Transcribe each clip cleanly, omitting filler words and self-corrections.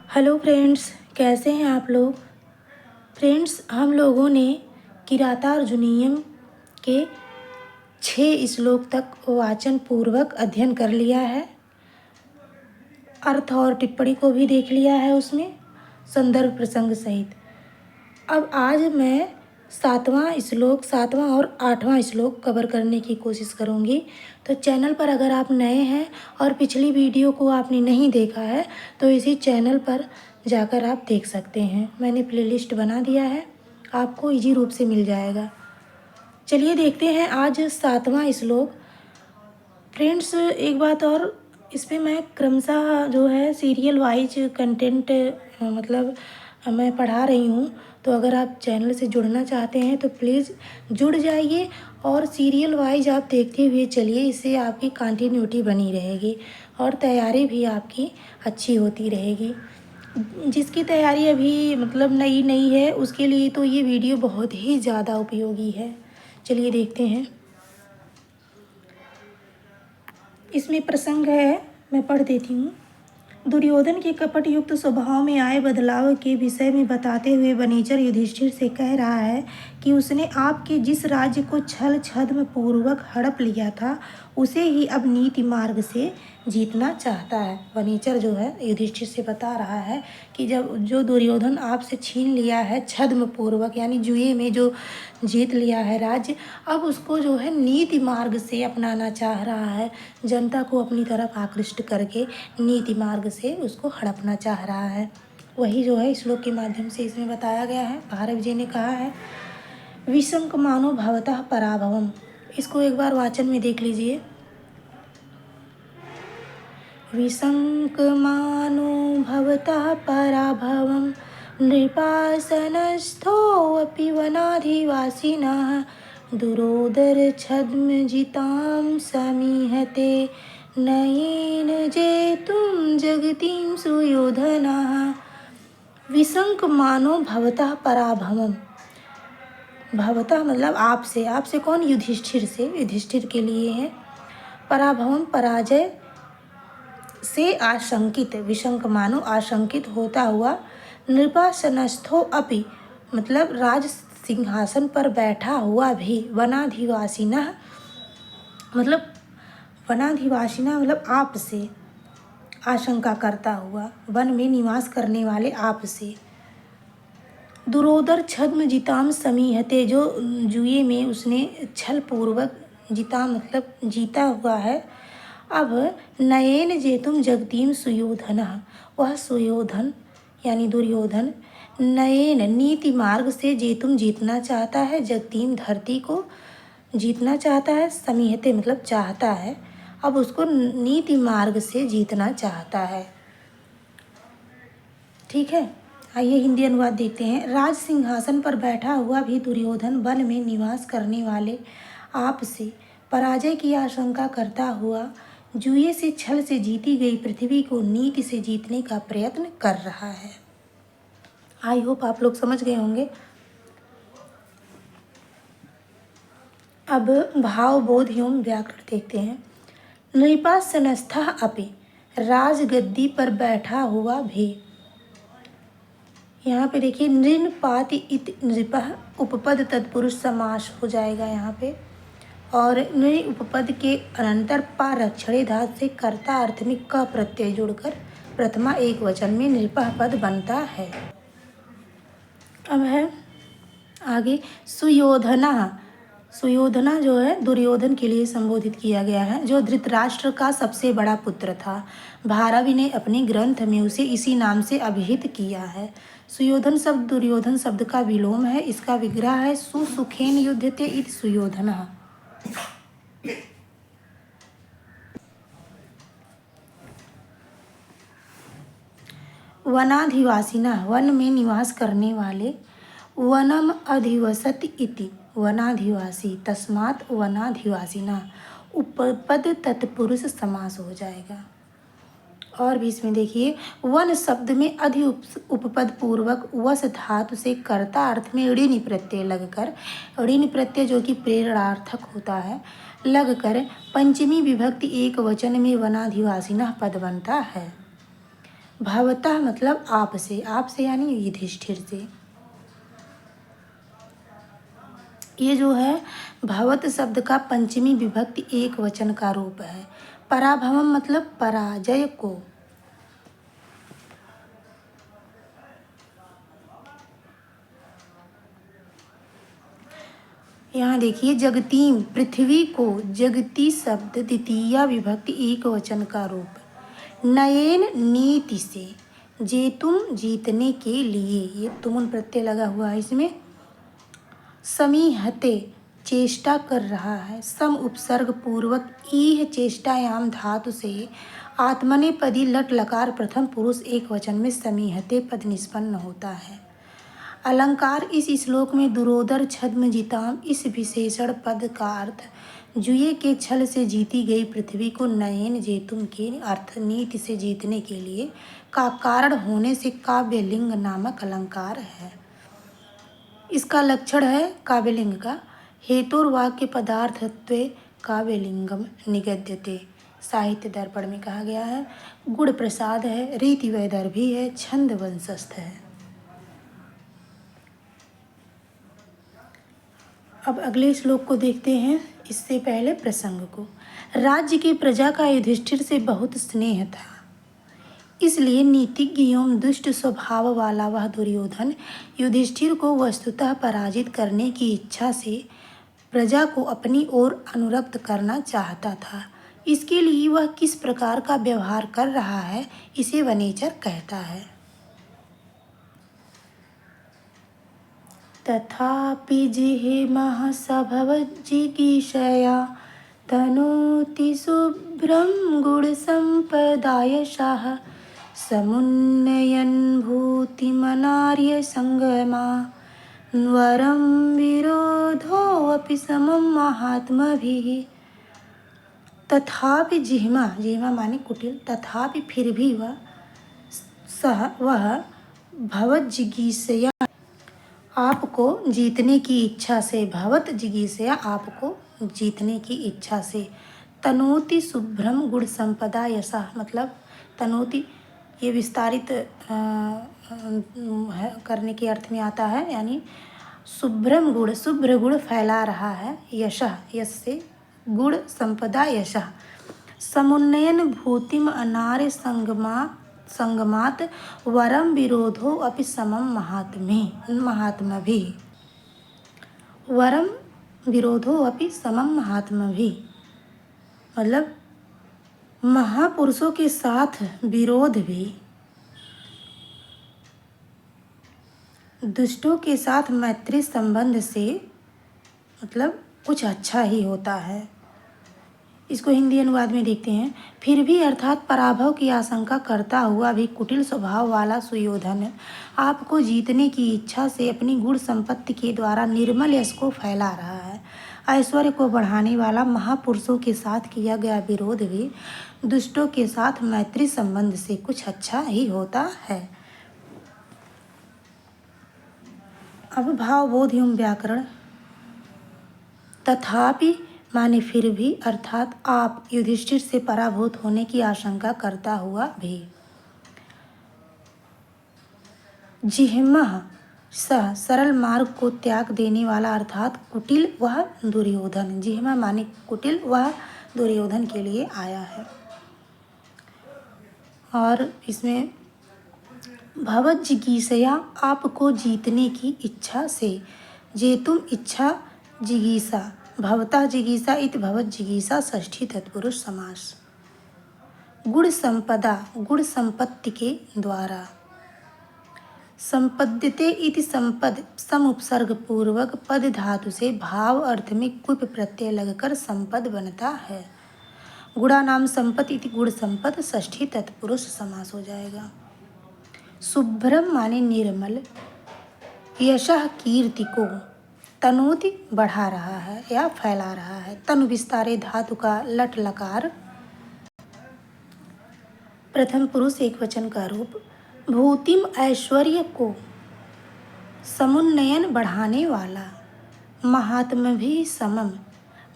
Hello friends, कैसे हैं आप लोग। फ्रेंड्स, हम लोगों ने किरातार्जुनीयम के 6 श्लोक तक वाचन पूर्वक अध्ययन कर लिया है। अर्थ और टिप्पणी को भी देख लिया है उसमें संदर्भ प्रसंग सहित। अब आज मैं 7वां और 8वां श्लोक कवर करने की कोशिश करूँगी। तो चैनल पर अगर आप नए हैं और पिछली वीडियो को आपने नहीं देखा है तो इसी चैनल पर जाकर आप देख सकते हैं। मैंने प्लेलिस्ट बना दिया है, आपको इजी रूप से मिल जाएगा। चलिए देखते हैं आज 7वां श्लोक। फ्रेंड्स, एक बात और, इस पर मैं क्रमशः जो है सीरियल वाइज कंटेंट मतलब मैं पढ़ा रही हूँ। तो अगर आप चैनल से जुड़ना चाहते हैं तो प्लीज़ जुड़ जाइए और सीरियल वाइज आप देखते हुए चलिए। इससे आपकी कंटिन्यूटी बनी रहेगी और तैयारी भी आपकी अच्छी होती रहेगी। जिसकी तैयारी अभी मतलब नई नई है उसके लिए तो ये वीडियो बहुत ही ज़्यादा उपयोगी है। चलिए देखते हैं। इसमें प्रसंग है, मैं पढ़ देती हूँ। दुर्योधन के कपट युक्त स्वभाव में आए बदलाव के विषय में बताते हुए वनेचर युधिष्ठिर से कह रहा है कि उसने आपके जिस राज्य को छल छद्म पूर्वक हड़प लिया था उसे ही अब नीति मार्ग से जीतना चाहता है। वनेचर जो है युधिष्ठिर से बता रहा है कि जब जो दुर्योधन आपसे छीन लिया है छद्म पूर्वक यानी जुए में जो जीत लिया है राज्य, अब उसको जो है नीति मार्ग से अपनाना चाह रहा है। जनता को अपनी तरफ आकृष्ट करके नीति मार्ग से उसको हड़पना चाह रहा है। वही जो है श्लोक के माध्यम से इसमें बताया गया है। भारत जी ने कहा है, विशंकमानो भवतः पराभवम। इसको एक बार वाचन में देख लीजिए। विशंकमानो भवतः पराभवम नृपासनस्थोऽपि वनाधिवासिनः दुरोदर छद्मजितां समीहते नयेन जेतुं जगतीं सुयोधनः। विशंकमानो भवतः पराभवम। भवतः मतलब आपसे, आपसे कौन? युधिष्ठिर से, युधिष्ठिर के लिए है। पराभवम पराजय से आशंकित, विशंकमानो आशंकित होता हुआ, नृपासनस्थो अपि मतलब राज सिंहासन पर बैठा हुआ भी, वनाधिवासिनः मतलब वनाधिवासिना मतलब आपसे आशंका करता हुआ, वन में निवास करने वाले आपसे। दुरोदर छद्म जिताम समीहते, जो जुए में उसने छल पूर्वक जीता मतलब जीता हुआ है। अब नयेन जेतुम जगतीम सुयोधनः, वह सुयोधन यानी दुर्योधन नयेन नीति मार्ग से जेतुम जीतना चाहता है, जगतीम धरती को जीतना चाहता है, समीहते मतलब चाहता है। अब उसको नीति मार्ग से जीतना चाहता है। ठीक है, आइए हिंदी अनुवाद देखते हैं। राज सिंहासन पर बैठा हुआ भी दुर्योधन वन में निवास करने वाले आपसे पराजय की आशंका करता हुआ जुए से छल से जीती गई पृथ्वी को नीति से जीतने का प्रयत्न कर रहा है। आई होप आप लोग समझ गए होंगे। अब भाव बोध एवं व्याकरण देखते हैं। नृपासनस्थः अपि, राजगद्दी पर बैठा हुआ भी। यहाँ पे देखिए नृपाति इति नृपः उपपद तत्पुरुष समास हो जाएगा यहाँ पे। और नृ उपपद के अनंतर पारक्षणे धातु से कर्ता अर्थ में क प्रत्यय जुड़कर प्रथमा एक वचन में नृपः पद बनता है। अब है आगे सुयोधना। सुयोधना जो है दुर्योधन के लिए संबोधित किया गया है, जो धृतराष्ट्र का सबसे बड़ा पुत्र था। भारवी ने अपने ग्रंथ में उसे इसी नाम से अभिहित किया है। सुयोधन शब्द दुर्योधन शब्द का विलोम है। इसका विग्रह है सुसुखेन युध्यते इति सुयोधनः। वनाधिवासिनः वन में निवास करने वाले, वनम अधिवसति इति वनाधिवासी, तस्मात् वनाधिवासिनः उपपद तत्पुरुष समास हो जाएगा। और भी इसमें देखिए, वन शब्द में अधि उपपद पूर्वक वस धातु से कर्ता अर्थ में ऋणि प्रत्यय लगकर, ऋणि प्रत्यय जो कि प्रेरणार्थक होता है, लगकर पंचमी विभक्ति एक वचन में वनाधिवासिनः पद बनता है। भवतः मतलब आपसे यानी युधिष्ठिर से। ये जो है भवत शब्द का पंचमी विभक्ति एक वचन का रूप है। पराभवम मतलब पराजय को। यहाँ देखिए जगतीम पृथ्वी को, जगती शब्द द्वितीय विभक्ति एक वचन का रूप। नयन नीति से, जेतुम जीतने के लिए, ये तुमुन प्रत्यय लगा हुआ है इसमें। समीहते चेष्टा कर रहा है। सम उपसर्ग पूर्वक ईह चेष्टायाम धातु से आत्मनेपदी लट लकार प्रथम पुरुष एक वचन में समीहते पद निष्पन्न होता है। अलंकार इस श्लोक में दुरोदर छद्म जिताम इस विशेषण पद का अर्थ जुए के छल से जीती गई पृथ्वी को नयन जेतुम के अर्थ नीति से जीतने के लिए का कारण होने से काव्यलिंग नामक अलंकार है। इसका लक्षण है काव्यलिंग का हेतुर्वाक्य पदार्थत्वे काव्यलिंगम निगद्यते। साहित्य दर्पण में कहा गया है। गुण प्रसाद है, रीति वैदर्भी है, छंद वंशस्थ है। अब अगले श्लोक को देखते हैं। इससे पहले प्रसंग को। राज्य की प्रजा का युधिष्ठिर से बहुत स्नेह था, इसलिए नीतिज्ञ एवं दुष्ट स्वभाव वाला वह दुर्योधन युधिष्ठिर को वस्तुतः पराजित करने की इच्छा से प्रजा को अपनी ओर अनुरक्त करना चाहता था। इसके लिए वह किस प्रकार का व्यवहार कर रहा है, इसे वनेचर कहता है। तथापि जिहिमः सभवज्जिगीषया तनोति शुभ्रं गुणसम्पदायशः समुन्नयन् भूतिमनार्यसङ्गमा वरं विरोधोऽपि समं महात्मभिः। तथापि जिह्मा, जिह्मा माने कुटिल, तथापि फिर भी वह भवज्जिगीषया आपको जीतने की इच्छा से, भवत जिगीषया आपको जीतने की इच्छा से, तनोति शुभ्रम गुण संपदा यशा मतलब तनोति ये विस्तारित करने के अर्थ में आता है, यानी शुभ्रम गुण, शुभ्र गुण फैला रहा है, यशः यश से गुण संपदा यशः समुन्नयन भूतिम अनार्य संगमात वरम विरोधो अपि समम महात्मभिः। वरम विरोधो अपि समम महात्मभिः मतलब महापुरुषों के साथ विरोध भी दुष्टों के साथ मैत्री संबंध से मतलब कुछ अच्छा ही होता है। इसको हिंदी अनुवाद में देखते हैं। फिर भी अर्थात पराभव की आशंका करता हुआ भी कुटिल स्वभाव वाला सुयोधन आपको जीतने की इच्छा से अपनी गुण संपत्ति के द्वारा निर्मल यश को फैला रहा है। ऐश्वर्य को बढ़ाने वाला महापुरुषों के साथ किया गया विरोध भी दुष्टों के साथ मैत्री संबंध से कुछ अच्छा ही होता है। अब भावबोध एवं व्याकरण। तथापि माने फिर भी, अर्थात आप युधिष्ठिर से पराभूत होने की आशंका करता हुआ भी। जिह्मः सह सरल मार्ग को त्याग देने वाला, अर्थात कुटिल वह दुर्योधन। जिह्मा माने कुटिल वह दुर्योधन के लिए आया है। और इसमें भवत जिगीषया आपको जीतने की इच्छा से, जेतुम इच्छा जिगीषा भवता जिगीषा इति भवत जिगीषा षष्ठी तत्पुरुष समास। गुण संपदा गुण संपत्ति के द्वारा। संपद्यते इति संपद सम उपसर्ग पूर्वक पद धातु से भाव अर्थ में कुप प्रत्यय लगकर संपद बनता है। गुणा नाम संपत्ति इति गुण संपद षष्ठी तत्पुरुष समास हो जाएगा। शुभ्रम माने निर्मल, यशः कीर्ति को, तनोति बढ़ा रहा है या फैला रहा है। तनु विस्तारे धातु का लट लकार प्रथम पुरुष एक वचन का रूप। भूतिम ऐश्वर्य को, समुन्नयन बढ़ाने वाला। महात्म भी समम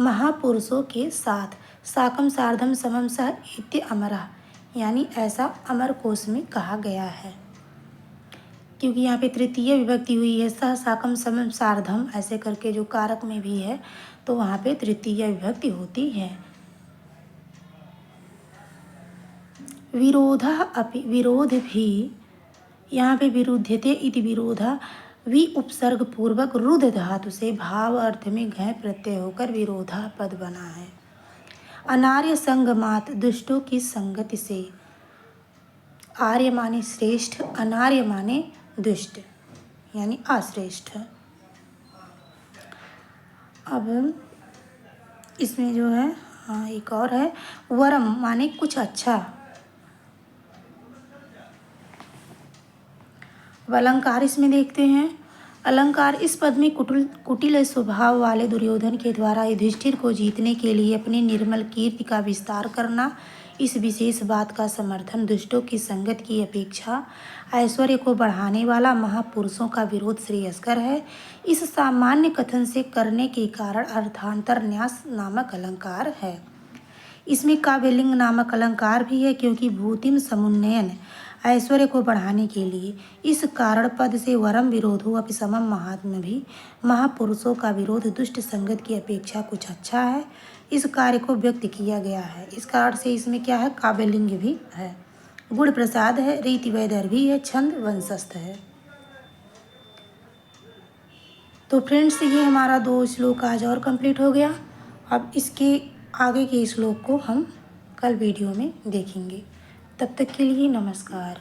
महापुरुषों के साथ। साकम सार्धम समम सह इत्य अमरा यानी ऐसा अमर कोश में कहा गया है। क्योंकि यहाँ पे तृतीय विभक्ति हुई है, सह साकम समम सार्धम ऐसे करके जो कारक में भी है, तो वहाँ पे तृतीय विभक्ति होती है। विरोधः अपि, विरोध भी, यहाँ पे विरुध्यते इति विरोधा वि उपसर्ग पूर्वक रुध धातु से भाव अर्थ में घय प्रत्यय होकर विरोधा पद बना है। अनार्य संगमात, दुष्टों की संगति से। आर्य माने श्रेष्ठ, अनार्य माने दुष्ट यानी अश्रेष्ठ। अब इसमें जो है एक और है, वरम माने कुछ अच्छा। अब अलंकार इसमें देखते हैं। अलंकार इस पद में कुटिल स्वभाव वाले दुर्योधन के द्वारा युधिष्ठिर को जीतने के लिए अपनी निर्मल कीर्ति का विस्तार करना, इस विशेष बात का समर्थन दुष्टों की संगत की अपेक्षा ऐश्वर्य को बढ़ाने वाला महापुरुषों का विरोध श्रेयस्कर है। इस सामान्य कथन से करने के कारण अर्थांतर न्यास नामक अलंकार है। इसमें काव्यलिंग नामक अलंकार भी है, क्योंकि भूतिम समुन्नयन ऐश्वर्य को बढ़ाने के लिए। इस कारण पद से वरम विरोधो अपि समम महात्म्य भी, महापुरुषों का विरोध दुष्ट संगत की अपेक्षा कुछ अच्छा है, इस कार्य को व्यक्त किया गया है। इस कारण से इसमें क्या है, काव्यलिंग भी है, गुण प्रसाद है, रीति वैदर्भी है, छंद वंशस्थ है। तो फ्रेंड्स, ये हमारा 2 श्लोक आज और कंप्लीट हो गया। अब इसके आगे के श्लोक को हम कल वीडियो में देखेंगे। तब तक के लिए नमस्कार।